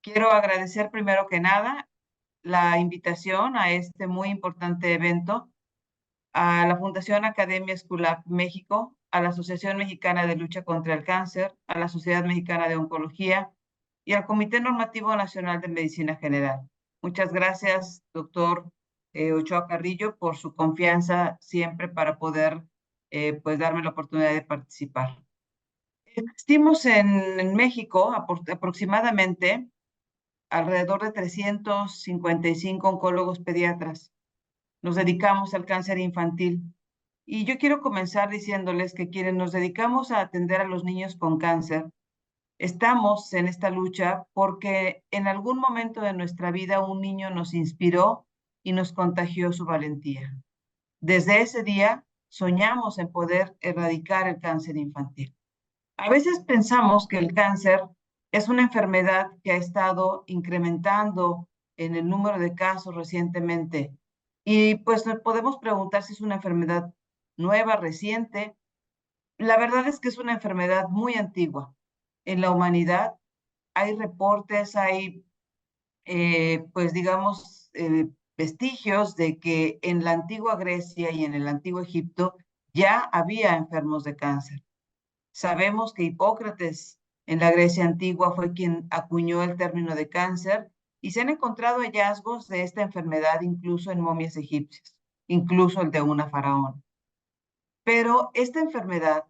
Quiero agradecer primero que nada la invitación a este muy importante evento, a la Fundación Academia Esculap México, a la Asociación Mexicana de Lucha contra el Cáncer, a la Sociedad Mexicana de Oncología y al Comité Normativo Nacional de Medicina General. Muchas gracias, doctor Ochoa Carrillo, por su confianza siempre para poder pues darme la oportunidad de participar. Existimos en México aproximadamente alrededor de 355 oncólogos pediatras. Nos dedicamos al cáncer infantil. Y yo quiero comenzar diciéndoles que quienes nos dedicamos a atender a los niños con cáncer, estamos en esta lucha porque en algún momento de nuestra vida un niño nos inspiró y nos contagió su valentía. Desde ese día soñamos en poder erradicar el cáncer infantil. A veces pensamos que el cáncer es una enfermedad que ha estado incrementando en el número de casos recientemente. Y pues nos podemos preguntar si es una enfermedad nueva, reciente. La verdad es que es una enfermedad muy antigua. En la humanidad hay reportes, hay, pues digamos, vestigios de que en la antigua Grecia y en el antiguo Egipto ya había enfermos de cáncer. Sabemos que Hipócrates en la Grecia antigua fue quien acuñó el término de cáncer y se han encontrado hallazgos de esta enfermedad incluso en momias egipcias, incluso el de una faraón. Pero esta enfermedad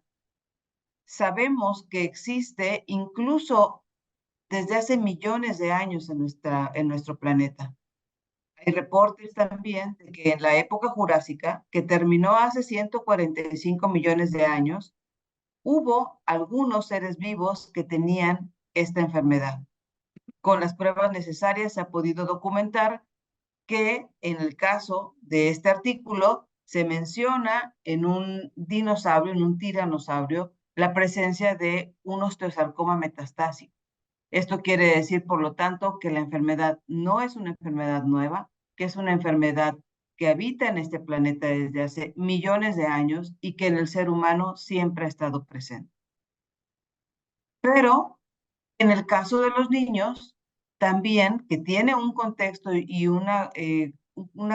sabemos que existe incluso desde hace millones de años en nuestro planeta. Hay reportes también de que en la época jurásica, que terminó hace 145 millones de años, hubo algunos seres vivos que tenían esta enfermedad. Con las pruebas necesarias se ha podido documentar que en el caso de este artículo se menciona en un dinosaurio, en un tiranosaurio, la presencia de un osteosarcoma metastásico. Esto quiere decir, por lo tanto, que la enfermedad no es una enfermedad nueva, que es una enfermedad que habita en este planeta desde hace millones de años y que en el ser humano siempre ha estado presente. Pero en el caso de los niños, también que tiene un contexto y una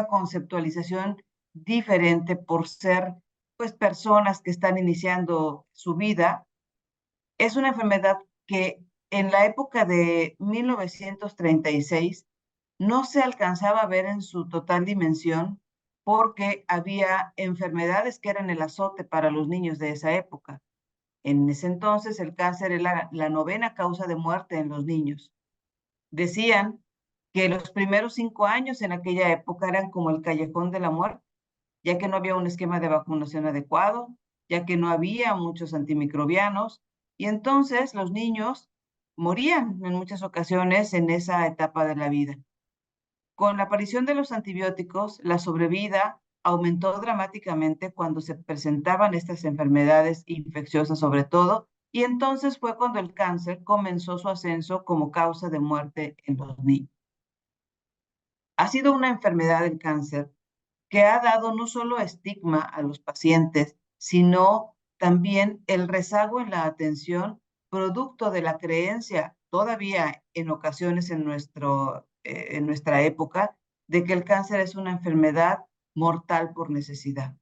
conceptualización diferente por ser pues personas que están iniciando su vida, es una enfermedad que en la época de 1936 no se alcanzaba a ver en su total dimensión porque había enfermedades que eran el azote para los niños de esa época. En ese entonces el cáncer era la novena causa de muerte en los niños. Decían que los primeros 5 años en aquella época eran como el callejón de la muerte, ya que no había un esquema de vacunación adecuado, ya que no había muchos antimicrobianos, y entonces los niños morían en muchas ocasiones en esa etapa de la vida. Con la aparición de los antibióticos, la sobrevida aumentó dramáticamente cuando se presentaban estas enfermedades infecciosas sobre todo, y entonces fue cuando el cáncer comenzó su ascenso como causa de muerte en los niños. Ha sido una enfermedad del cáncer que ha dado no solo estigma a los pacientes, sino también el rezago en la atención, producto de la creencia todavía en ocasiones en nuestra época, de que el cáncer es una enfermedad mortal por necesidad.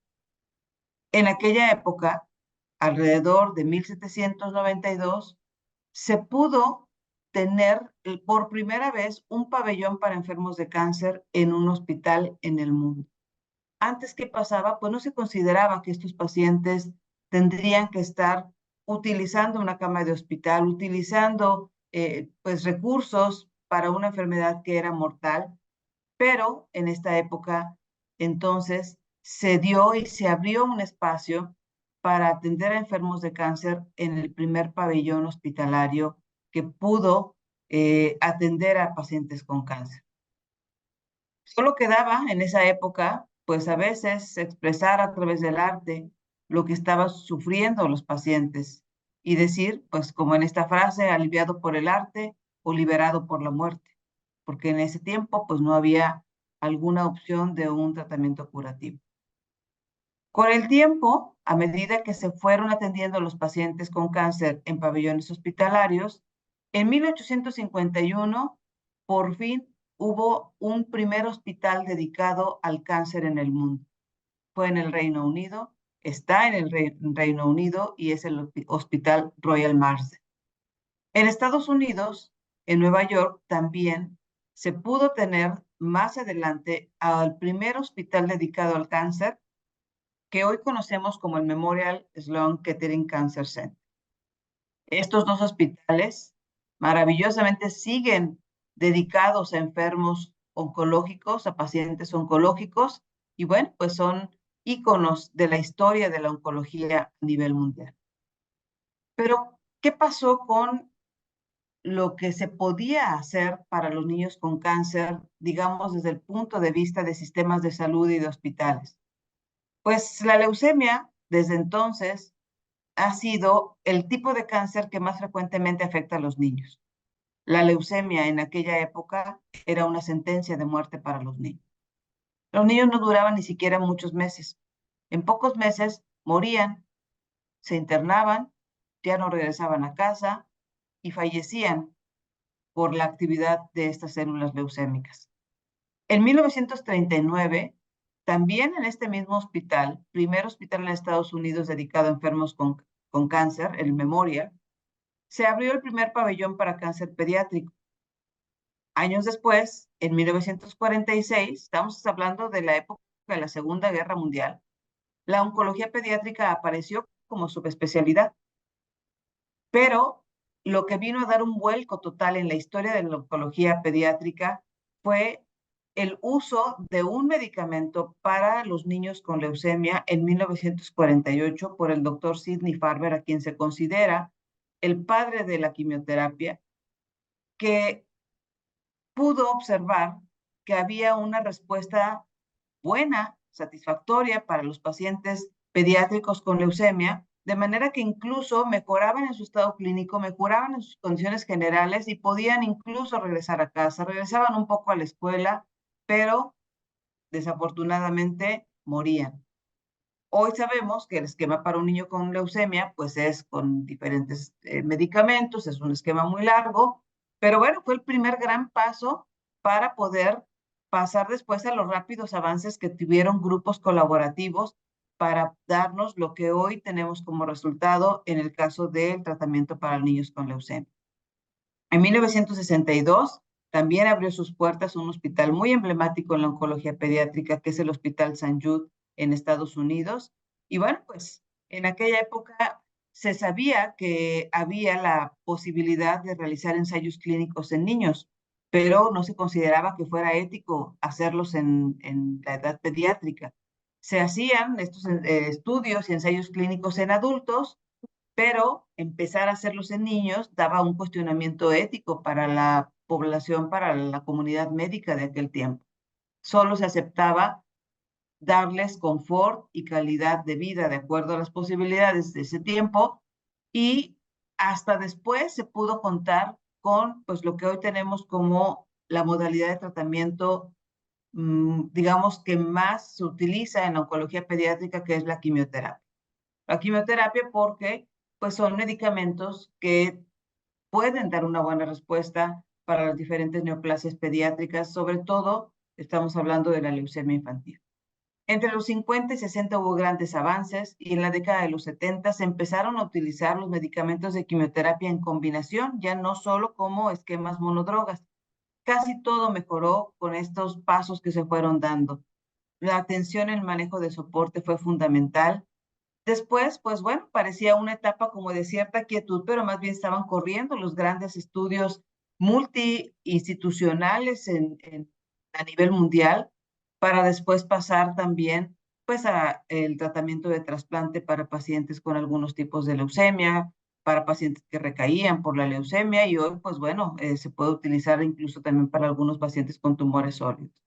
En aquella época, alrededor de 1792, se pudo tener por primera vez un pabellón para enfermos de cáncer en un hospital en el mundo. Antes, ¿qué pasaba? Pues no se consideraba que estos pacientes tendrían que estar utilizando una cama de hospital, utilizando pues recursos para una enfermedad que era mortal, pero en esta época entonces se dio y se abrió un espacio para atender a enfermos de cáncer en el primer pabellón hospitalario que pudo atender a pacientes con cáncer. Solo quedaba en esa época, pues a veces expresar a través del arte lo que estaban sufriendo los pacientes y decir, pues como en esta frase, aliviado por el arte o liberado por la muerte, porque en ese tiempo pues no había alguna opción de un tratamiento curativo. Con el tiempo, a medida que se fueron atendiendo los pacientes con cáncer en pabellones hospitalarios, en 1851 por fin hubo un primer hospital dedicado al cáncer en el mundo. Fue en el Reino Unido, está en el Reino Unido y es el Hospital Royal Marsden. En Estados Unidos, en Nueva York, también se pudo tener más adelante al primer hospital dedicado al cáncer, que hoy conocemos como el Memorial Sloan Kettering Cancer Center. Estos dos hospitales maravillosamente siguen dedicados a enfermos oncológicos, a pacientes oncológicos, y bueno, pues son íconos de la historia de la oncología a nivel mundial. Pero, ¿qué pasó con lo que se podía hacer para los niños con cáncer, digamos, desde el punto de vista de sistemas de salud y de hospitales? Pues la leucemia, desde entonces, ha sido el tipo de cáncer que más frecuentemente afecta a los niños. La leucemia en aquella época era una sentencia de muerte para los niños. Los niños no duraban ni siquiera muchos meses. En pocos meses morían, se internaban, ya no regresaban a casa y fallecían por la actividad de estas células leucémicas. En 1939, también en este mismo hospital, primer hospital en Estados Unidos dedicado a enfermos con cáncer, el Memorial, se abrió el primer pabellón para cáncer pediátrico. Años después, en 1946, estamos hablando de la época de la Segunda Guerra Mundial, la oncología pediátrica apareció como subespecialidad, pero lo que vino a dar un vuelco total en la historia de la oncología pediátrica fue el uso de un medicamento para los niños con leucemia en 1948 por el doctor Sidney Farber, a quien se considera el padre de la quimioterapia, que pudo observar que había una respuesta buena, satisfactoria para los pacientes pediátricos con leucemia, de manera que incluso mejoraban en su estado clínico, mejoraban en sus condiciones generales y podían incluso regresar a casa, regresaban un poco a la escuela, pero desafortunadamente morían. Hoy sabemos que el esquema para un niño con leucemia, pues es con diferentes medicamentos, es un esquema muy largo, pero bueno, fue el primer gran paso para poder pasar después a los rápidos avances que tuvieron grupos colaborativos para darnos lo que hoy tenemos como resultado en el caso del tratamiento para niños con leucemia. En 1962 también abrió sus puertas un hospital muy emblemático en la oncología pediátrica, que es el Hospital St. Jude en Estados Unidos. Y bueno, pues en aquella época se sabía que había la posibilidad de realizar ensayos clínicos en niños, pero no se consideraba que fuera ético hacerlos en la edad pediátrica. Se hacían estos estudios y ensayos clínicos en adultos, pero empezar a hacerlos en niños daba un cuestionamiento ético para la población, para la comunidad médica de aquel tiempo. Solo se aceptaba darles confort y calidad de vida de acuerdo a las posibilidades de ese tiempo, y hasta después se pudo contar con pues lo que hoy tenemos como la modalidad de tratamiento, digamos, que más se utiliza en la oncología pediátrica, que es la quimioterapia. La quimioterapia porque pues son medicamentos que pueden dar una buena respuesta para las diferentes neoplasias pediátricas, sobre todo estamos hablando de la leucemia infantil. Entre los 50 y 60 hubo grandes avances y en la década de los 70 se empezaron a utilizar los medicamentos de quimioterapia en combinación, ya no solo como esquemas monodrogas. Casi todo mejoró con estos pasos que se fueron dando. La atención en el manejo de soporte fue fundamental. Después, pues bueno, parecía una etapa como de cierta quietud, pero más bien estaban corriendo los grandes estudios multiinstitucionales a nivel mundial, para después pasar también pues a el tratamiento de trasplante para pacientes con algunos tipos de leucemia, para pacientes que recaían por la leucemia, y hoy pues bueno, se puede utilizar incluso también para algunos pacientes con tumores sólidos.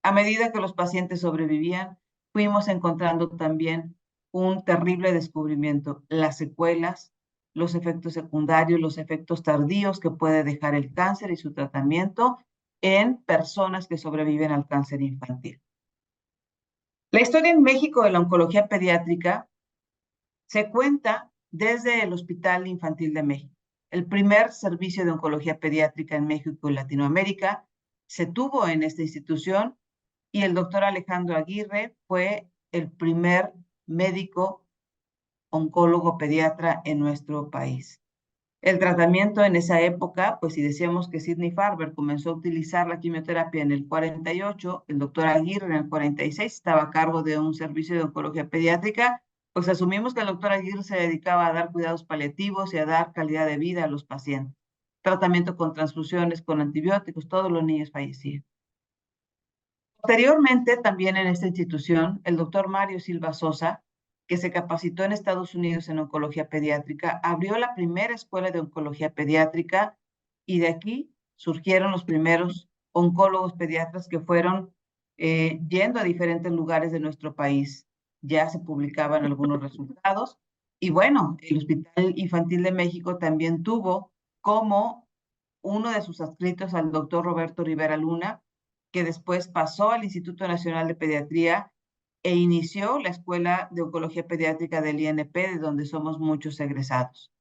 A medida que los pacientes sobrevivían, fuimos encontrando también un terrible descubrimiento: las secuelas, los efectos secundarios, los efectos tardíos que puede dejar el cáncer y su tratamiento en personas que sobreviven al cáncer infantil. La historia en México de la oncología pediátrica se cuenta desde el Hospital Infantil de México. El primer servicio de oncología pediátrica en México y Latinoamérica se tuvo en esta institución y el doctor Alejandro Aguirre fue el primer médico oncólogo pediatra en nuestro país. El tratamiento en esa época, pues si decíamos que Sidney Farber comenzó a utilizar la quimioterapia en el 48, el doctor Aguirre en el 46 estaba a cargo de un servicio de oncología pediátrica, pues asumimos que el doctor Aguirre se dedicaba a dar cuidados paliativos y a dar calidad de vida a los pacientes. Tratamiento con transfusiones, con antibióticos, todos los niños fallecían. Posteriormente, también en esta institución, el doctor Mario Silva Sosa, que se capacitó en Estados Unidos en oncología pediátrica, abrió la primera escuela de oncología pediátrica y de aquí surgieron los primeros oncólogos pediatras que fueron yendo a diferentes lugares de nuestro país. Ya se publicaban algunos resultados. Y bueno, el Hospital Infantil de México también tuvo como uno de sus adscritos al doctor Roberto Rivera Luna, que después pasó al Instituto Nacional de Pediatría e inició la Escuela de Oncología Pediátrica del INP, de donde somos muchos egresados.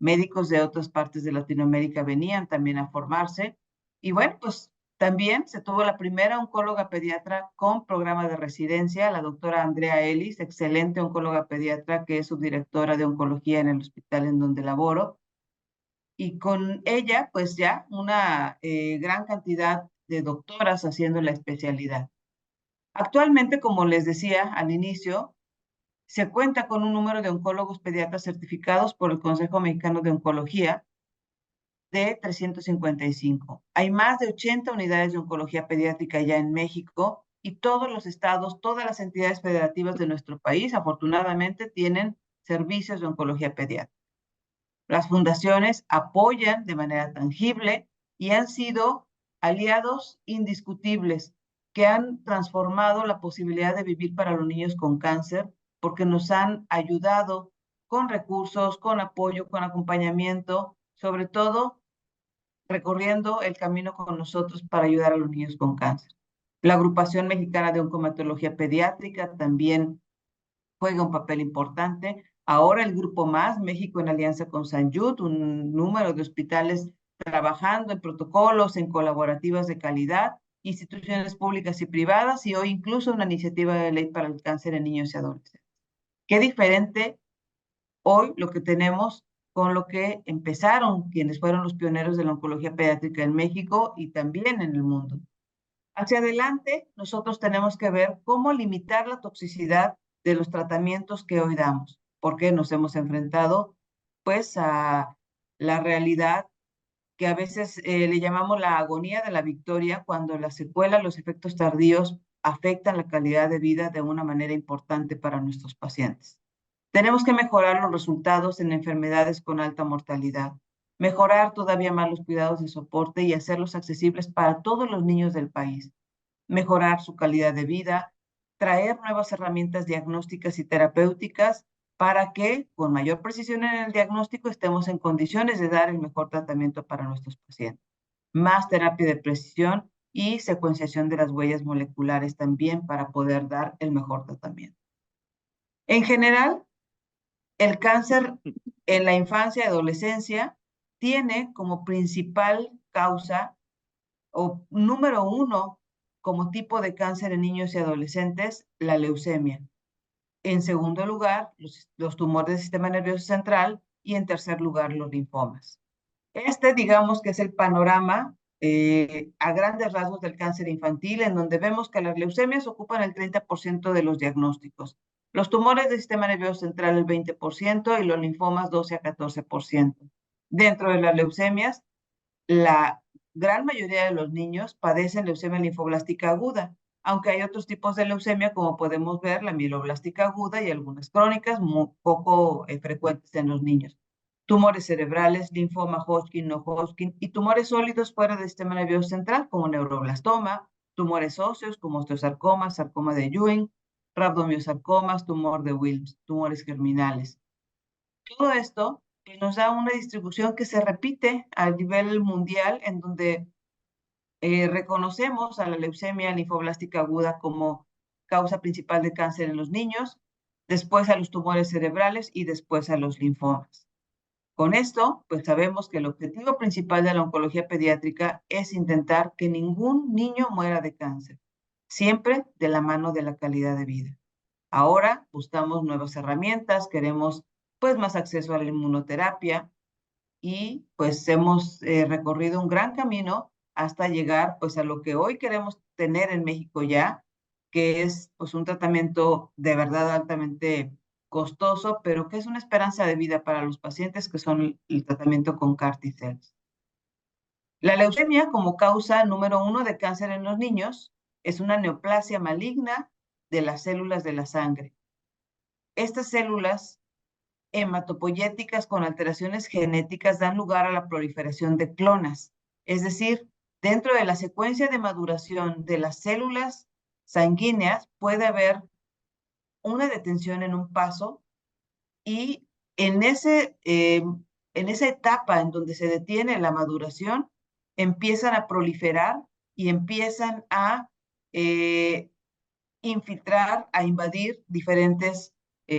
Médicos de otras partes de Latinoamérica venían también a formarse. Y bueno, pues también se tuvo la primera oncóloga pediatra con programa de residencia, la doctora Andrea Ellis, excelente oncóloga pediatra que es subdirectora de oncología en el hospital en donde laboro. Y con ella, pues ya una gran cantidad de doctoras haciendo la especialidad. Actualmente, como les decía al inicio, se cuenta con un número de oncólogos pediatras certificados por el Consejo Mexicano de Oncología de 355. Hay más de 80 unidades de oncología pediátrica ya en México y todos los estados, todas las entidades federativas de nuestro país, afortunadamente, tienen servicios de oncología pediátrica. Las fundaciones apoyan de manera tangible y han sido aliados indiscutibles que han transformado la posibilidad de vivir para los niños con cáncer porque nos han ayudado con recursos, con apoyo, con acompañamiento, sobre todo recorriendo el camino con nosotros para ayudar a los niños con cáncer. La Agrupación Mexicana de Oncomatología Pediátrica también juega un papel importante. Ahora el Grupo Más, México en alianza con San Yud, un número de hospitales trabajando en protocolos, en colaborativas de calidad, instituciones públicas y privadas y hoy incluso una iniciativa de ley para el cáncer en niños y adolescentes. Qué diferente hoy lo que tenemos con lo que empezaron quienes fueron los pioneros de la oncología pediátrica en México y también en el mundo. Hacia adelante, nosotros tenemos que ver cómo limitar la toxicidad de los tratamientos que hoy damos, porque nos hemos enfrentado pues a la realidad que a veces le llamamos la agonía de la victoria, cuando la secuela, los efectos tardíos afectan la calidad de vida de una manera importante para nuestros pacientes. Tenemos que mejorar los resultados en enfermedades con alta mortalidad, mejorar todavía más los cuidados de soporte y hacerlos accesibles para todos los niños del país, mejorar su calidad de vida, traer nuevas herramientas diagnósticas y terapéuticas para que con mayor precisión en el diagnóstico estemos en condiciones de dar el mejor tratamiento para nuestros pacientes. Más terapia de precisión y secuenciación de las huellas moleculares también para poder dar el mejor tratamiento. En general, el cáncer en la infancia y adolescencia tiene como principal causa o número uno como tipo de cáncer en niños y adolescentes, la leucemia. En segundo lugar, los tumores del sistema nervioso central y en tercer lugar, los linfomas. Digamos que es el panorama a grandes rasgos del cáncer infantil, en donde vemos que las leucemias ocupan el 30% de los diagnósticos, los tumores del sistema nervioso central el 20% y los linfomas 12 a 14%. Dentro de las leucemias, la gran mayoría de los niños padecen leucemia linfoblástica aguda, aunque hay otros tipos de leucemia, como podemos ver, la mieloblástica aguda y algunas crónicas, muy poco frecuentes en los niños. Tumores cerebrales, linfoma Hodgkin, no Hodgkin, y tumores sólidos fuera del sistema nervioso central, como neuroblastoma, tumores óseos, como osteosarcoma, sarcoma de Ewing, rabdomiosarcomas, tumor de Wilms, tumores germinales. Todo esto nos da una distribución que se repite a nivel mundial, en donde reconocemos a la leucemia linfoblástica aguda como causa principal de cáncer en los niños, después a los tumores cerebrales y después a los linfomas. Con esto, pues sabemos que el objetivo principal de la oncología pediátrica es intentar que ningún niño muera de cáncer, siempre de la mano de la calidad de vida. Ahora buscamos nuevas herramientas, queremos pues más acceso a la inmunoterapia y pues hemos recorrido un gran camino hasta llegar pues a lo que hoy queremos tener en México ya, que es pues un tratamiento de verdad altamente costoso, pero que es una esperanza de vida para los pacientes, que son el tratamiento con CAR T-cells. La leucemia, como causa número 1 de cáncer en los niños, es una neoplasia maligna de las células de la sangre. Estas células hematopoyéticas con alteraciones genéticas dan lugar a la proliferación de clonas, es decir, dentro de la secuencia de maduración de las células sanguíneas puede haber una detención en un paso y en, en esa etapa en donde se detiene la maduración, empiezan a proliferar y empiezan a infiltrar, a invadir diferentes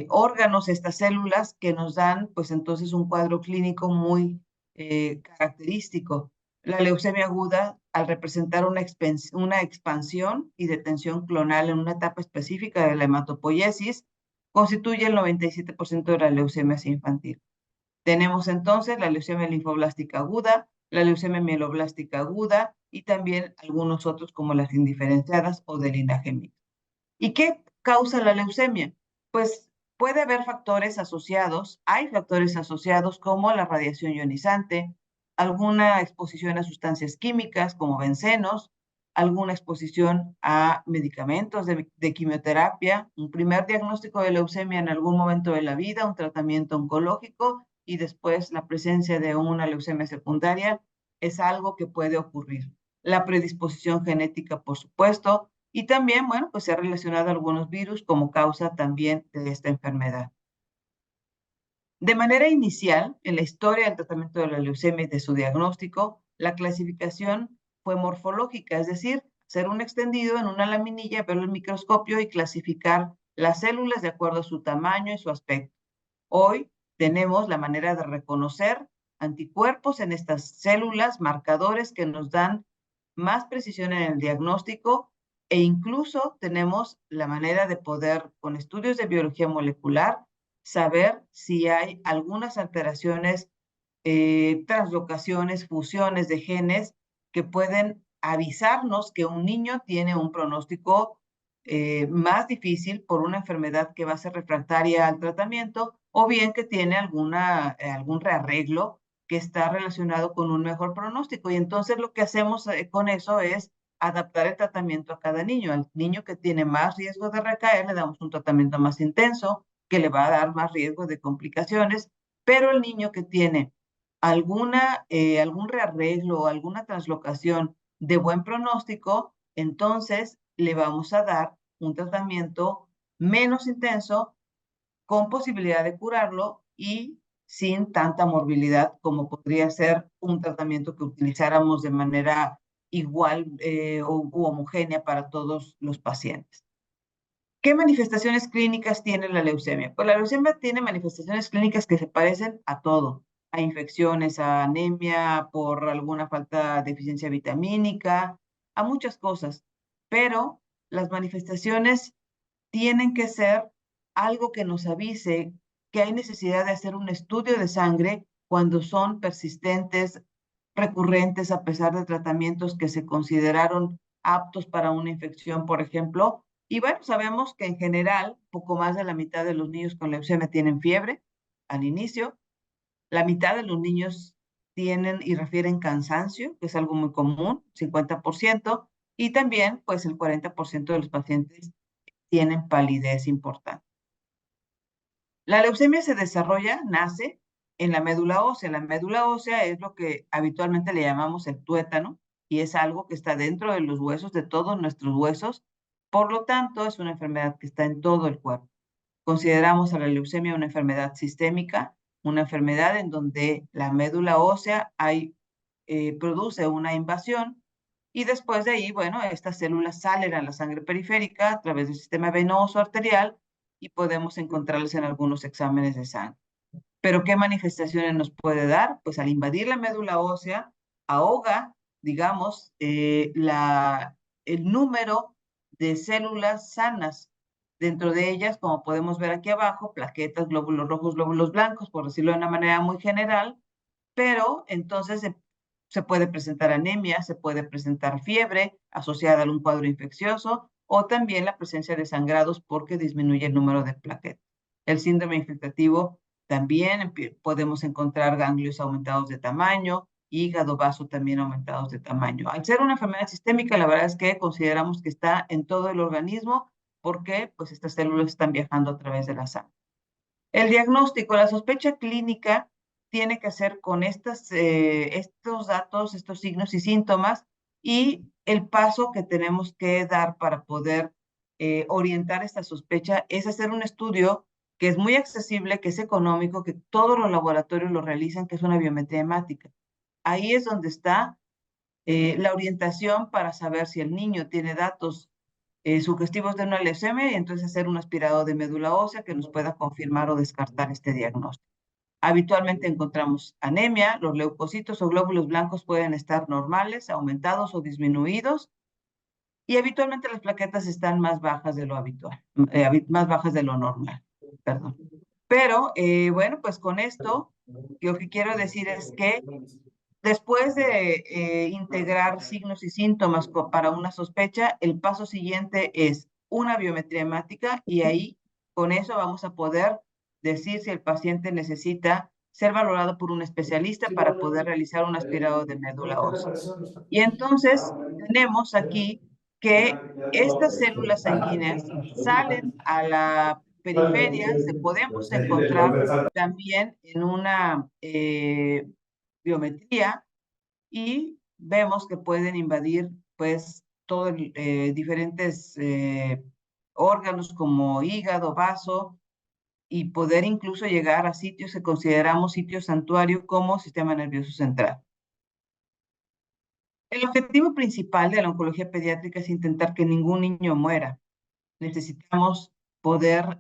órganos, estas células que nos dan, pues entonces, un cuadro clínico muy característico. La leucemia aguda, al representar una expansión y detención clonal en una etapa específica de la hematopoiesis, constituye el 97% de las leucemias infantiles. Tenemos entonces la leucemia linfoblástica aguda, la leucemia mieloblástica aguda y también algunos otros como las indiferenciadas o de linaje mixto. ¿Y qué causa la leucemia? Pues puede haber factores asociados, hay factores asociados como la radiación ionizante, alguna exposición a sustancias químicas como bencenos, alguna exposición a medicamentos de quimioterapia, un primer diagnóstico de leucemia en algún momento de la vida, un tratamiento oncológico y después la presencia de una leucemia secundaria es algo que puede ocurrir. La predisposición genética, por supuesto, y también, bueno, pues se ha relacionado a algunos virus como causa también de esta enfermedad. De manera inicial, en la historia del tratamiento de la leucemia y de su diagnóstico, la clasificación fue morfológica, es decir, hacer un extendido en una laminilla, verlo en microscopio y clasificar las células de acuerdo a su tamaño y su aspecto. Hoy tenemos la manera de reconocer anticuerpos en estas células, marcadores que nos dan más precisión en el diagnóstico e incluso tenemos la manera de poder, con estudios de biología molecular, saber si hay algunas alteraciones, translocaciones, fusiones de genes que pueden avisarnos que un niño tiene un pronóstico más difícil por una enfermedad que va a ser refractaria al tratamiento o bien que tiene algún rearreglo que está relacionado con un mejor pronóstico. Y entonces lo que hacemos con eso es adaptar el tratamiento a cada niño. Al niño que tiene más riesgo de recaer, le damos un tratamiento más intenso, que le va a dar más riesgo de complicaciones, pero el niño que tiene algún rearreglo o alguna translocación de buen pronóstico, entonces le vamos a dar un tratamiento menos intenso, con posibilidad de curarlo y sin tanta morbilidad como podría ser un tratamiento que utilizáramos de manera igual u homogénea para todos los pacientes. ¿Qué manifestaciones clínicas tiene la leucemia? Pues la leucemia tiene manifestaciones clínicas que se parecen a todo, a infecciones, a anemia por alguna falta de deficiencia vitamínica, a muchas cosas, pero las manifestaciones tienen que ser algo que nos avise que hay necesidad de hacer un estudio de sangre cuando son persistentes, recurrentes, a pesar de tratamientos que se consideraron aptos para una infección, por ejemplo. Y bueno, sabemos que en general, poco más de la mitad de los niños con leucemia tienen fiebre al inicio, la mitad de los niños tienen y refieren cansancio, que es algo muy común, 50%, y también pues el 40% de los pacientes tienen palidez importante. La leucemia se desarrolla, nace en la médula ósea. La médula ósea es lo que habitualmente le llamamos el tuétano y es algo que está dentro de los huesos, de todos nuestros huesos. Por lo tanto, es una enfermedad que está en todo el cuerpo. Consideramos a la leucemia una enfermedad sistémica, una enfermedad en donde la médula ósea produce una invasión y después de ahí, bueno, estas células salen a la sangre periférica a través del sistema venoso arterial y podemos encontrarlas en algunos exámenes de sangre. Pero ¿qué manifestaciones nos puede dar? Pues al invadir la médula ósea, ahoga, digamos, el número de células sanas. Dentro de ellas, como podemos ver aquí abajo, plaquetas, glóbulos rojos, glóbulos blancos, por decirlo de una manera muy general, pero entonces se puede presentar anemia, se puede presentar fiebre asociada a un cuadro infeccioso o también la presencia de sangrados porque disminuye el número de plaquetas. El síndrome infiltrativo también podemos encontrar ganglios aumentados de tamaño, hígado, vaso también aumentados de tamaño. Al ser una enfermedad sistémica, la verdad es que consideramos que está en todo el organismo porque pues estas células están viajando a través de la sangre. El diagnóstico, la sospecha clínica tiene que hacer con estos datos, estos signos y síntomas y el paso que tenemos que dar para poder orientar esta sospecha es hacer un estudio que es muy accesible, que es económico, que todos los laboratorios lo realizan, que es una biometría hemática. Ahí es donde está la orientación para saber si el niño tiene datos sugestivos de una leucemia y entonces hacer un aspirado de médula ósea que nos pueda confirmar o descartar este diagnóstico. Habitualmente encontramos anemia, los leucocitos o glóbulos blancos pueden estar normales, aumentados o disminuidos y habitualmente las plaquetas están más bajas de lo habitual, más bajas de lo normal, perdón. Pero bueno, pues con esto lo que quiero decir es que después de integrar signos y síntomas para una sospecha, el paso siguiente es una biometría hemática y ahí con eso vamos a poder decir si el paciente necesita ser valorado por un especialista para poder realizar un aspirado de médula ósea. Y entonces tenemos aquí que estas células sanguíneas salen a la periferia, se podemos encontrar también en una biometría y vemos que pueden invadir pues todos diferentes órganos como hígado, vaso y poder incluso llegar a sitios que consideramos sitios santuario como sistema nervioso central. El objetivo principal de la oncología pediátrica es intentar que ningún niño muera. Necesitamos poder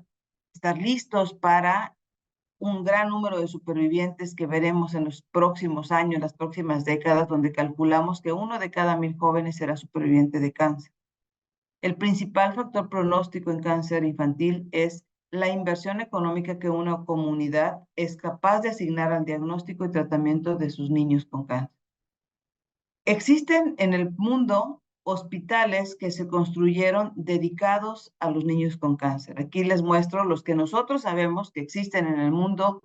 estar listos para un gran número de supervivientes que veremos en los próximos años, las próximas décadas, donde calculamos que 1 de cada 1000 jóvenes será superviviente de cáncer. El principal factor pronóstico en cáncer infantil es la inversión económica que una comunidad es capaz de asignar al diagnóstico y tratamiento de sus niños con cáncer. Existen en el mundo hospitales que se construyeron dedicados a los niños con cáncer. Aquí les muestro los que nosotros sabemos que existen en el mundo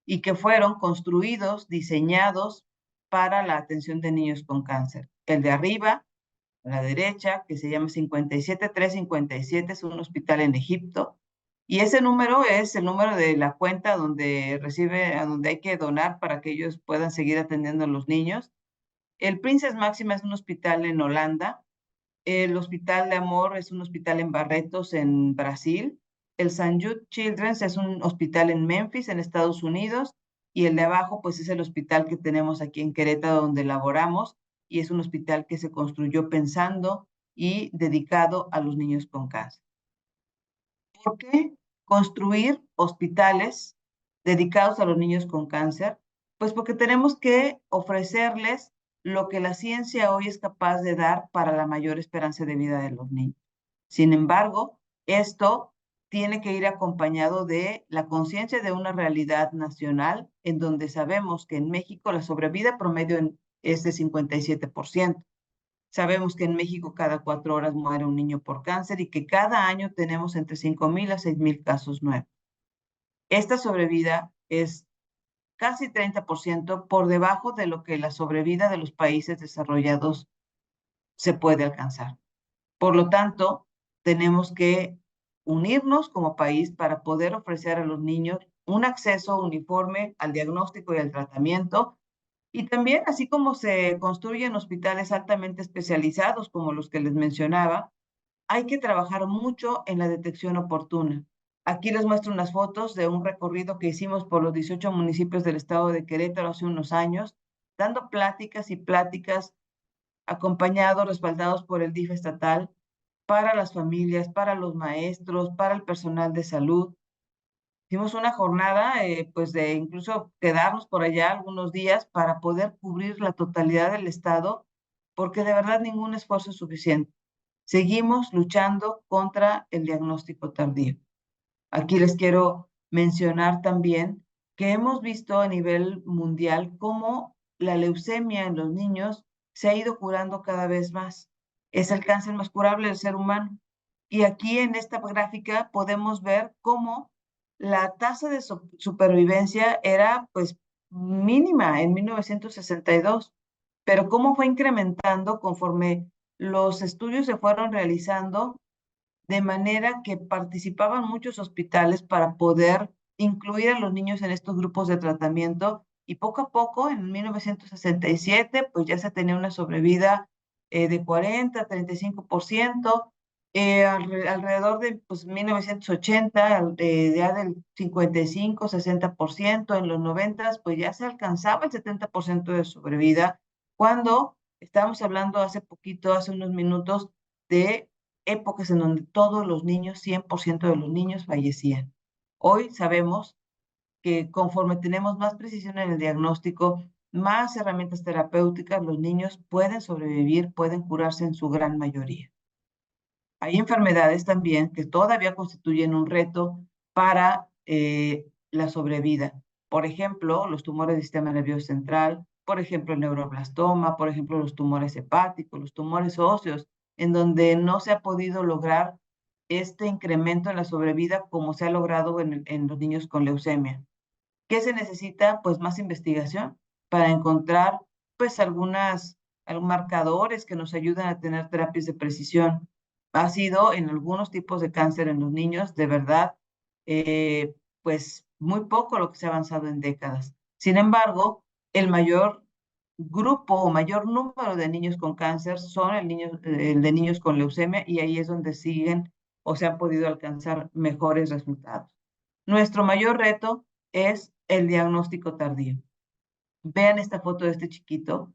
y que fueron construidos, diseñados para la atención de niños con cáncer. El de arriba, a la derecha, que se llama 57357, es un hospital en Egipto. Y ese número es el número de la cuenta donde a donde hay que donar para que ellos puedan seguir atendiendo a los niños. El Princess Máxima es un hospital en Holanda. El Hospital de Amor es un hospital en Barretos, en Brasil. El St. Jude Children's es un hospital en Memphis, en Estados Unidos. Y el de abajo, pues es el hospital que tenemos aquí en Querétaro, donde laboramos. Y es un hospital que se construyó pensando y dedicado a los niños con cáncer. ¿Por qué construir hospitales dedicados a los niños con cáncer? Pues porque tenemos que ofrecerles lo que la ciencia hoy es capaz de dar para la mayor esperanza de vida de los niños. Sin embargo, esto tiene que ir acompañado de la conciencia de una realidad nacional en donde sabemos que en México la sobrevida promedio es de 57%. Sabemos que en México cada 4 horas muere un niño por cáncer y que cada año tenemos entre 5,000 a 6,000 casos nuevos. Esta sobrevida es casi 30% por debajo de lo que la sobrevida de los países desarrollados se puede alcanzar. Por lo tanto, tenemos que unirnos como país para poder ofrecer a los niños un acceso uniforme al diagnóstico y al tratamiento. Y también, así como se construyen hospitales altamente especializados como los que les mencionaba, hay que trabajar mucho en la detección oportuna. Aquí les muestro unas fotos de un recorrido que hicimos por los 18 municipios del estado de Querétaro hace unos años, dando pláticas y pláticas acompañados, respaldados por el DIF estatal, para las familias, para los maestros, para el personal de salud, hicimos una jornada, pues de incluso quedarnos por allá algunos días para poder cubrir la totalidad del estado, porque de verdad ningún esfuerzo es suficiente. Seguimos luchando contra el diagnóstico tardío. Aquí les quiero mencionar también que hemos visto a nivel mundial cómo la leucemia en los niños se ha ido curando cada vez más. Es el cáncer más curable del ser humano. Y aquí en esta gráfica podemos ver cómo la tasa de supervivencia era pues mínima en 1962, pero cómo fue incrementando conforme los estudios se fueron realizando, de manera que participaban muchos hospitales para poder incluir a los niños en estos grupos de tratamiento, y poco a poco, en 1967, pues ya se tenía una sobrevida de 40, 35%, alrededor de pues, 1980, ya del 55, 60%, en los 90, pues ya se alcanzaba el 70% de sobrevida, cuando estábamos hablando hace poquito, hace unos minutos, de épocas en donde todos los niños, 100% de los niños fallecían. Hoy sabemos que conforme tenemos más precisión en el diagnóstico, más herramientas terapéuticas, los niños pueden sobrevivir, pueden curarse en su gran mayoría. Hay enfermedades también que todavía constituyen un reto para la sobrevida. Por ejemplo, los tumores del sistema nervioso central, por ejemplo, el neuroblastoma, por ejemplo, los tumores hepáticos, los tumores óseos, en donde no se ha podido lograr este incremento en la sobrevida como se ha logrado en los niños con leucemia. ¿Qué se necesita? Pues más investigación para encontrar pues algunos marcadores que nos ayuden a tener terapias de precisión. Ha sido en algunos tipos de cáncer en los niños, de verdad, eh, pues muy poco lo que se ha avanzado en décadas. Sin embargo, el mayor grupo o mayor número de niños con cáncer son el de niños con leucemia, y ahí es donde siguen o se han podido alcanzar mejores resultados. Nuestro mayor reto es el diagnóstico tardío. Vean esta foto de este chiquito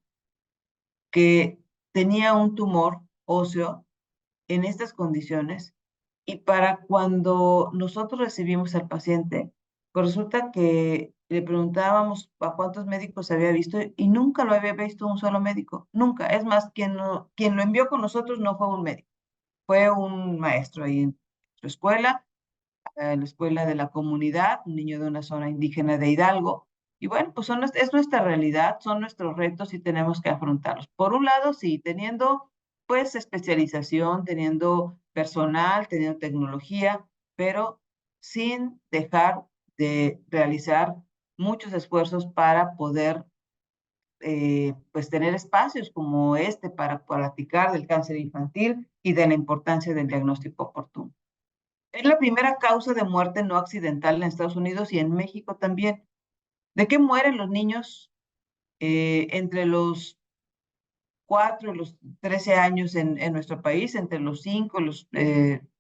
que tenía un tumor óseo en estas condiciones, y para cuando nosotros recibimos al paciente, pues resulta que le preguntábamos a cuántos médicos había visto y nunca lo había visto un solo médico, nunca. Es más, quien lo envió con nosotros no fue un médico, fue un maestro ahí en su escuela, en la escuela de la comunidad, un niño de una zona indígena de Hidalgo. Y bueno, pues es nuestra realidad, son nuestros retos y tenemos que afrontarlos. Por un lado, sí, teniendo pues especialización, teniendo personal, teniendo tecnología, pero sin dejar de realizar muchos esfuerzos para poder pues tener espacios como este para platicar del cáncer infantil y de la importancia del diagnóstico oportuno. Es la primera causa de muerte no accidental en Estados Unidos y en México también. ¿De qué mueren los niños entre los 4 y los 13 años en nuestro país? Entre los 5 y los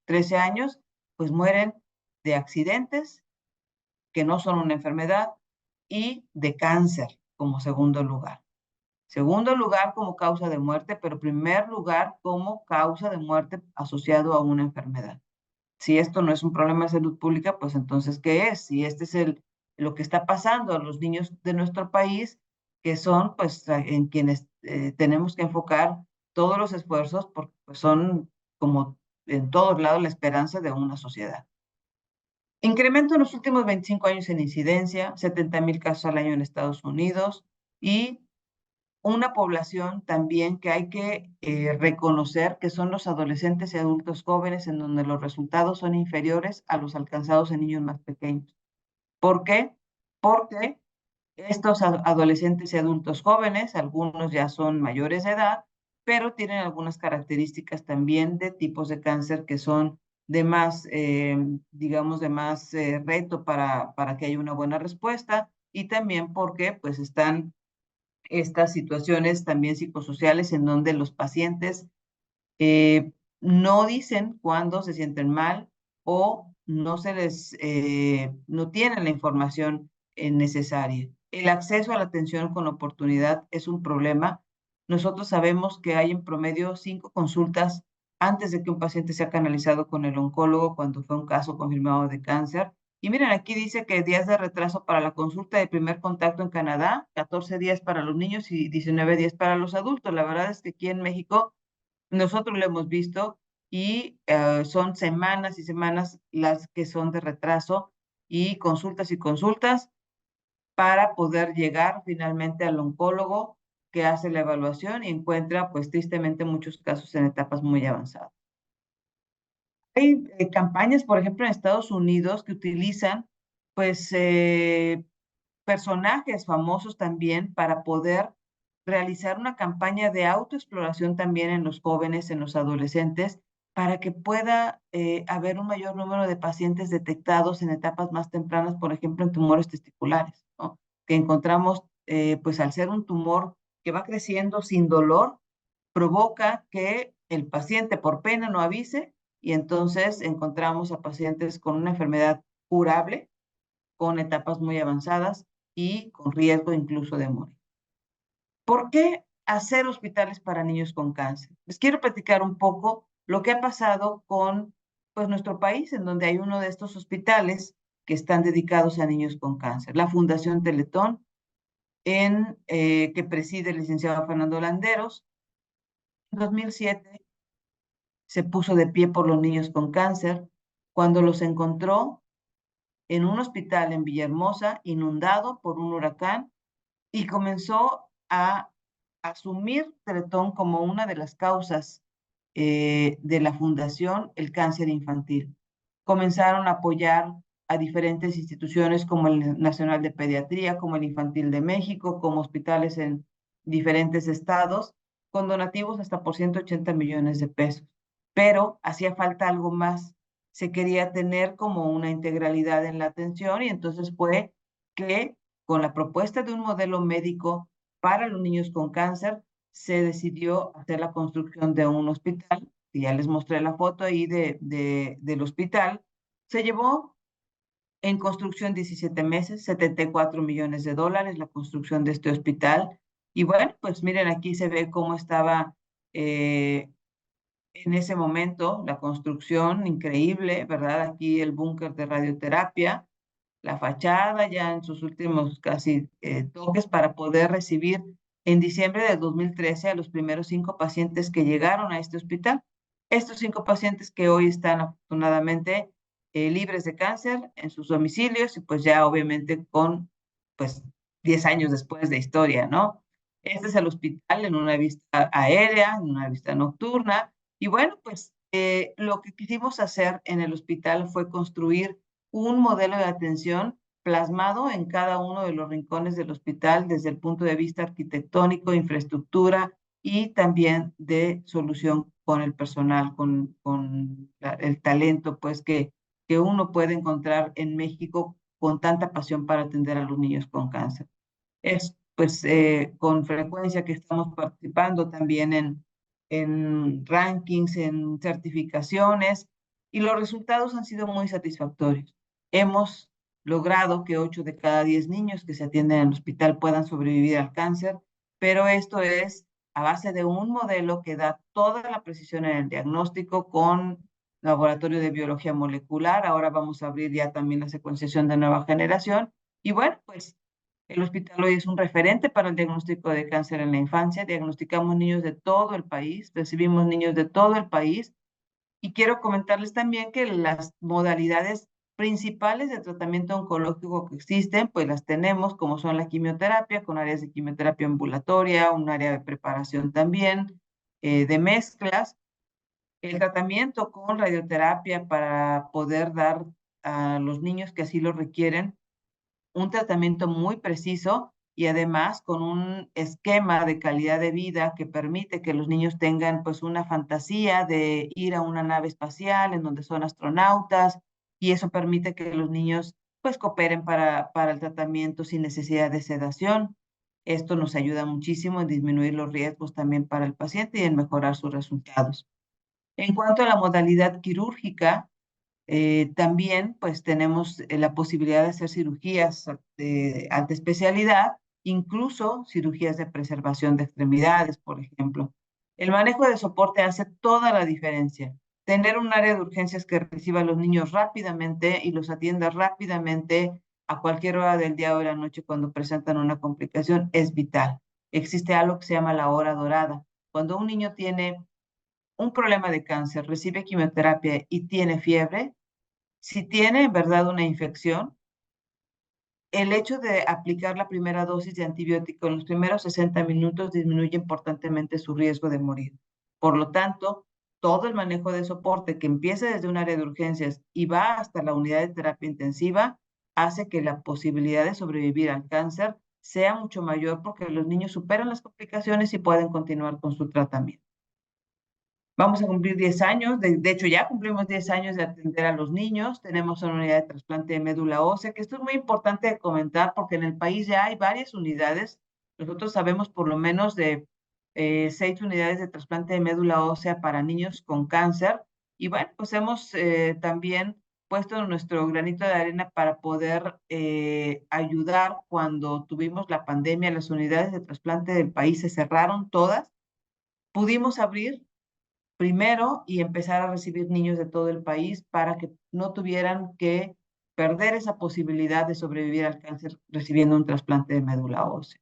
13 años, pues mueren de accidentes que no son una enfermedad y de cáncer como segundo lugar. Segundo lugar como causa de muerte, pero primer lugar como causa de muerte asociado a una enfermedad. Si esto no es un problema de salud pública, pues entonces, ¿qué es? Si este es lo que está pasando a los niños de nuestro país, que son pues en quienes tenemos que enfocar todos los esfuerzos, porque pues, son como en todos lados la esperanza de una sociedad. Incremento en los últimos 25 años en incidencia, 70,000 casos al año en Estados Unidos, y una población también que hay que reconocer que son los adolescentes y adultos jóvenes, en donde los resultados son inferiores a los alcanzados en niños más pequeños. ¿Por qué? Porque estos adolescentes y adultos jóvenes, algunos ya son mayores de edad, pero tienen algunas características también de tipos de cáncer que son de más, digamos, de más reto para que haya una buena respuesta, y también porque pues están estas situaciones también psicosociales en donde los pacientes no dicen cuándo se sienten mal o no no tienen la información necesaria. El acceso a la atención con oportunidad es un problema. Nosotros sabemos que hay en promedio 5 consultas antes de que un paciente sea canalizado con el oncólogo cuando fue un caso confirmado de cáncer. Y miren, aquí dice que días de retraso para la consulta de primer contacto en Canadá, 14 días para los niños y 19 días para los adultos. La verdad es que aquí en México nosotros lo hemos visto y son semanas y semanas las que son de retraso y consultas para poder llegar finalmente al oncólogo que hace la evaluación y encuentra, pues tristemente, muchos casos en etapas muy avanzadas. Hay campañas, por ejemplo, en Estados Unidos que utilizan, pues, personajes famosos también para poder realizar una campaña de autoexploración también en los jóvenes, en los adolescentes, para que pueda haber un mayor número de pacientes detectados en etapas más tempranas, por ejemplo, en tumores testiculares, ¿no? Que encontramos, pues al ser un tumor que va creciendo sin dolor, provoca que el paciente por pena no avise y entonces encontramos a pacientes con una enfermedad curable, con etapas muy avanzadas y con riesgo incluso de morir. ¿Por qué hacer hospitales para niños con cáncer? Les quiero platicar un poco lo que ha pasado con pues, nuestro país, en donde hay uno de estos hospitales que están dedicados a niños con cáncer. La Fundación Teletón, que preside el licenciado Fernando Landeros, en 2007 se puso de pie por los niños con cáncer cuando los encontró en un hospital en Villahermosa, inundado por un huracán, y comenzó a asumir Teletón como una de las causas de la fundación, el cáncer infantil. Comenzaron a apoyar a diferentes instituciones como el Nacional de Pediatría, como el Infantil de México, como hospitales en diferentes estados, con donativos hasta por 180 millones de pesos. Pero hacía falta algo más. Se quería tener como una integralidad en la atención y entonces fue que con la propuesta de un modelo médico para los niños con cáncer, se decidió hacer la construcción de un hospital, y ya les mostré la foto ahí del hospital. Se llevó en construcción 17 meses, 74 millones de dólares la construcción de este hospital. Y bueno, pues miren, aquí se ve cómo estaba en ese momento la construcción, increíble, ¿verdad? Aquí el búnker de radioterapia, la fachada ya en sus últimos casi toques para poder recibir en diciembre de 2013 a los primeros 5 pacientes que llegaron a este hospital. Estos 5 pacientes que hoy están afortunadamente libres de cáncer en sus domicilios y pues ya obviamente con pues 10 años después de historia, ¿no? Este es el hospital en una vista aérea, en una vista nocturna. Y bueno, pues lo que quisimos hacer en el hospital fue construir un modelo de atención plasmado en cada uno de los rincones del hospital desde el punto de vista arquitectónico, infraestructura y también de solución con el personal, con el talento pues que uno puede encontrar en México con tanta pasión para atender a los niños con cáncer. Es pues con frecuencia que estamos participando también en rankings, en certificaciones, y los resultados han sido muy satisfactorios. Hemos logrado que 8 de cada 10 niños que se atienden en el hospital puedan sobrevivir al cáncer, pero esto es a base de un modelo que da toda la precisión en el diagnóstico con laboratorio de biología molecular. Ahora vamos a abrir ya también la secuenciación de nueva generación. Y bueno, pues el hospital hoy es un referente para el diagnóstico de cáncer en la infancia. Diagnosticamos niños de todo el país, recibimos niños de todo el país. Y quiero comentarles también que las modalidades principales de tratamiento oncológico que existen, pues las tenemos, como son la quimioterapia, con áreas de quimioterapia ambulatoria, un área de preparación también, de mezclas, el tratamiento con radioterapia para poder dar a los niños que así lo requieren un tratamiento muy preciso y además con un esquema de calidad de vida que permite que los niños tengan pues una fantasía de ir a una nave espacial en donde son astronautas y eso permite que los niños pues cooperen para el tratamiento sin necesidad de sedación. Esto nos ayuda muchísimo en disminuir los riesgos también para el paciente y en mejorar sus resultados. En cuanto a la modalidad quirúrgica, también pues tenemos la posibilidad de hacer cirugías de alta especialidad, incluso cirugías de preservación de extremidades, por ejemplo. El manejo de soporte hace toda la diferencia. tener un área de urgencias que reciba a los niños rápidamente y los atienda rápidamente a cualquier hora del día o de la noche cuando presentan una complicación es vital. Existe algo que se llama la hora dorada. Cuando un niño tiene un problema de cáncer, recibe quimioterapia y tiene fiebre, si tiene en verdad una infección, el hecho de aplicar la primera dosis de antibiótico en los primeros 60 minutos disminuye importantemente su riesgo de morir. Por lo tanto, todo el manejo de soporte que empieza desde un área de urgencias y va hasta la unidad de terapia intensiva hace que la posibilidad de sobrevivir al cáncer sea mucho mayor porque los niños superan las complicaciones y pueden continuar con su tratamiento. Vamos a cumplir 10 años, de hecho ya cumplimos 10 años de atender a los niños, tenemos una unidad de trasplante de médula ósea, que esto es muy importante de comentar porque en el país ya hay varias unidades, nosotros sabemos por lo menos de 6 unidades de trasplante de médula ósea para niños con cáncer, y bueno, pues hemos también puesto nuestro granito de arena para poder ayudar cuando tuvimos la pandemia, las unidades de trasplante del país se cerraron todas, pudimos abrir primero y empezar a recibir niños de todo el país para que no tuvieran que perder esa posibilidad de sobrevivir al cáncer recibiendo un trasplante de médula ósea.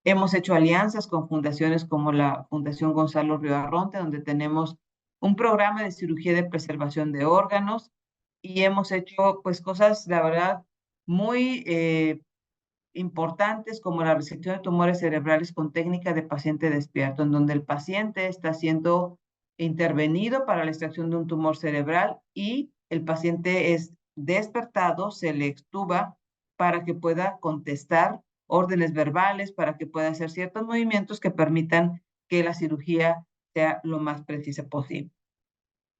Hemos hecho alianzas con fundaciones como la Fundación Gonzalo Arronte, donde tenemos un programa de cirugía de preservación de órganos y hemos hecho pues cosas, la verdad, muy importantes como la resección de tumores cerebrales con técnica de paciente despierto, en donde el paciente está siendo intervenido para la extracción de un tumor cerebral y el paciente es despertado, se le extuba para que pueda contestar órdenes verbales, para que pueda hacer ciertos movimientos que permitan que la cirugía sea lo más precisa posible.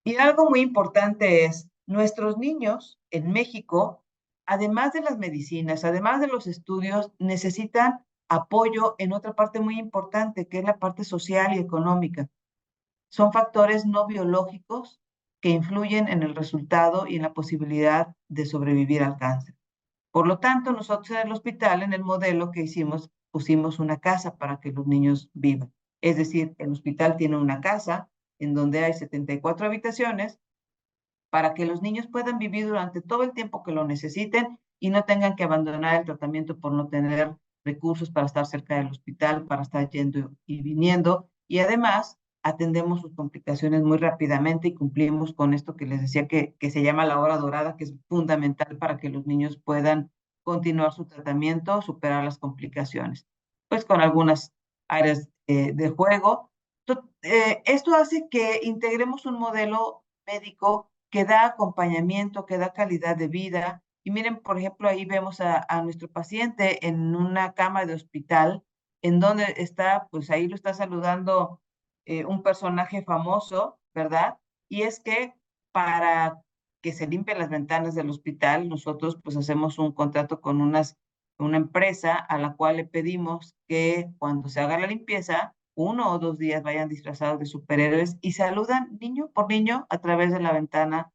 Y algo muy importante es, nuestros niños en México, además de las medicinas, además de los estudios, necesitan apoyo en otra parte muy importante, que es la parte social y económica. Son factores no biológicos que influyen en el resultado y en la posibilidad de sobrevivir al cáncer. Por lo tanto, nosotros en el hospital, en el modelo que hicimos, pusimos una casa para que los niños vivan. Es decir, el hospital tiene una casa en donde hay 74 habitaciones para que los niños puedan vivir durante todo el tiempo que lo necesiten y no tengan que abandonar el tratamiento por no tener recursos para estar cerca del hospital, para estar yendo y viniendo. Y además, atendemos sus complicaciones muy rápidamente y cumplimos con esto que les decía que se llama la hora dorada, que es fundamental para que los niños puedan continuar su tratamiento, superar las complicaciones. Pues con algunas áreas de juego. Esto hace que integremos un modelo médico que da acompañamiento, que da calidad de vida. Y miren, por ejemplo, ahí vemos a nuestro paciente en una cama de hospital, en donde está, pues ahí lo está saludando un personaje famoso, ¿verdad? Y es que para que se limpien las ventanas del hospital, nosotros pues hacemos un contrato con una empresa a la cual le pedimos que cuando se haga la limpieza, 1 o 2 días vayan disfrazados de superhéroes y saludan niño por niño a través de la ventana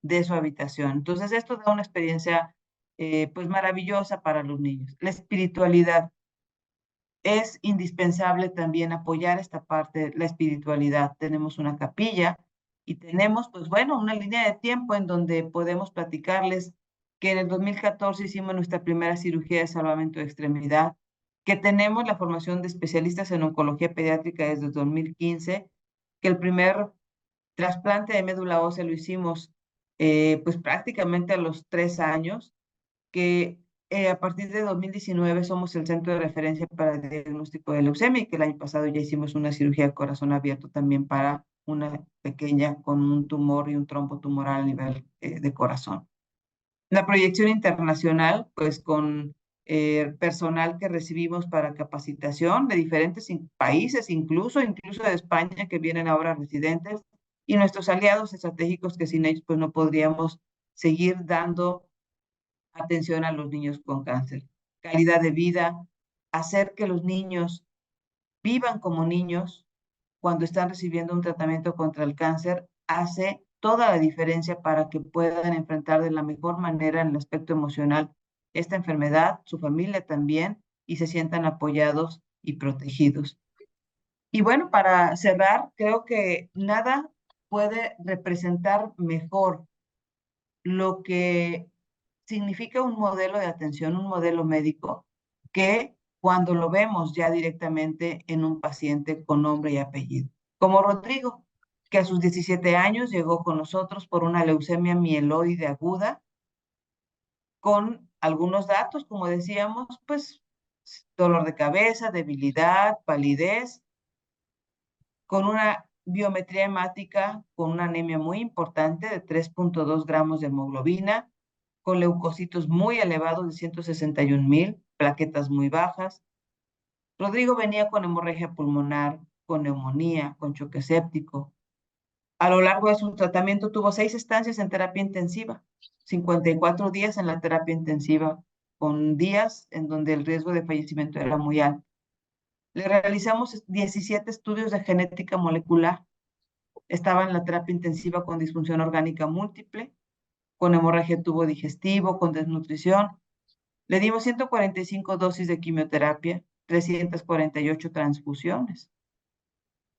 de su habitación. Entonces, esto da una experiencia pues maravillosa para los niños. La espiritualidad. Es indispensable también apoyar esta parte, la espiritualidad. Tenemos una capilla y tenemos, pues bueno, una línea de tiempo en donde podemos platicarles que en el 2014 hicimos nuestra primera cirugía de salvamento de extremidad, que tenemos la formación de especialistas en oncología pediátrica desde el 2015, que el primer trasplante de médula ósea lo hicimos pues prácticamente a los 3 años, que a partir de 2019 somos el centro de referencia para el diagnóstico de leucemia y que el año pasado ya hicimos una cirugía de corazón abierto también para una pequeña con un tumor y un trombo tumoral a nivel de corazón. La proyección internacional, pues con personal que recibimos para capacitación de diferentes países, incluso de España, que vienen ahora residentes, y nuestros aliados estratégicos que sin ellos pues no podríamos seguir dando atención a los niños con cáncer. Calidad de vida, hacer que los niños vivan como niños cuando están recibiendo un tratamiento contra el cáncer, hace toda la diferencia para que puedan enfrentar de la mejor manera en el aspecto emocional esta enfermedad, su familia también, y se sientan apoyados y protegidos. Y bueno, para cerrar, creo que nada puede representar mejor lo que significa un modelo de atención, un modelo médico, que cuando lo vemos ya directamente en un paciente con nombre y apellido. Como Rodrigo, que a sus 17 años llegó con nosotros por una leucemia mieloide aguda, con algunos datos, como decíamos, pues dolor de cabeza, debilidad, palidez, con una biometría hemática, con una anemia muy importante de 3.2 gramos de hemoglobina, con leucocitos muy elevados de 161,000, plaquetas muy bajas. Rodrigo venía con hemorragia pulmonar, con neumonía, con choque séptico. A lo largo de su tratamiento tuvo 6 estancias en terapia intensiva, 54 días en la terapia intensiva, con días en donde el riesgo de fallecimiento era muy alto. Le realizamos 17 estudios de genética molecular. Estaba en la terapia intensiva con disfunción orgánica múltiple, con hemorragia tubo digestivo, con desnutrición. Le dimos 145 dosis de quimioterapia, 348 transfusiones,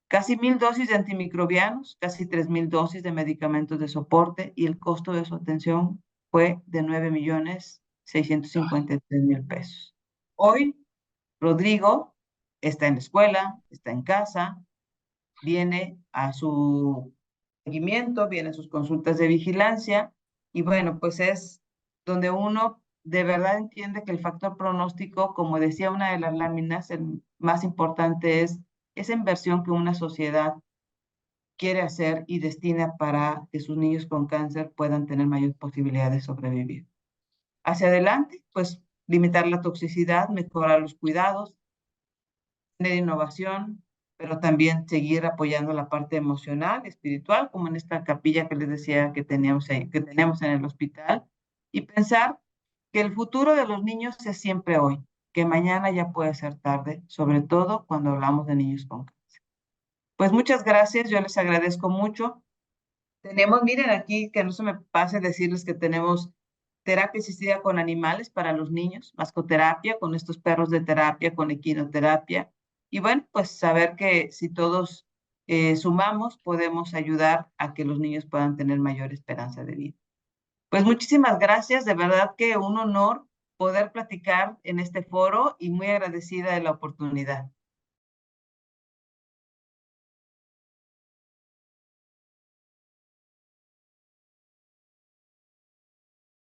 casi 1,000 dosis de antimicrobianos, casi 3,000 dosis de medicamentos de soporte, y el costo de su atención fue de 9,653,000 pesos. Hoy, Rodrigo está en la escuela, está en casa, viene a su seguimiento, viene a sus consultas de vigilancia, y bueno, pues es donde uno de verdad entiende que el factor pronóstico, como decía una de las láminas, el más importante es esa inversión que una sociedad quiere hacer y destina para que sus niños con cáncer puedan tener mayor posibilidad de sobrevivir. Hacia adelante, pues limitar la toxicidad, mejorar los cuidados, tener innovación, pero también seguir apoyando la parte emocional, espiritual, como en esta capilla que les decía que teníamos ahí, que tenemos en el hospital, y pensar que el futuro de los niños es siempre hoy, que mañana ya puede ser tarde, sobre todo cuando hablamos de niños con cáncer. Pues muchas gracias, yo les agradezco mucho. Tenemos, miren aquí, que no se me pase decirles que tenemos terapia asistida con animales para los niños, mascoterapia con estos perros de terapia, con equinoterapia. Y bueno, pues saber que si todos sumamos, podemos ayudar a que los niños puedan tener mayor esperanza de vida. Pues muchísimas gracias, de verdad que un honor poder platicar en este foro y muy agradecida de la oportunidad.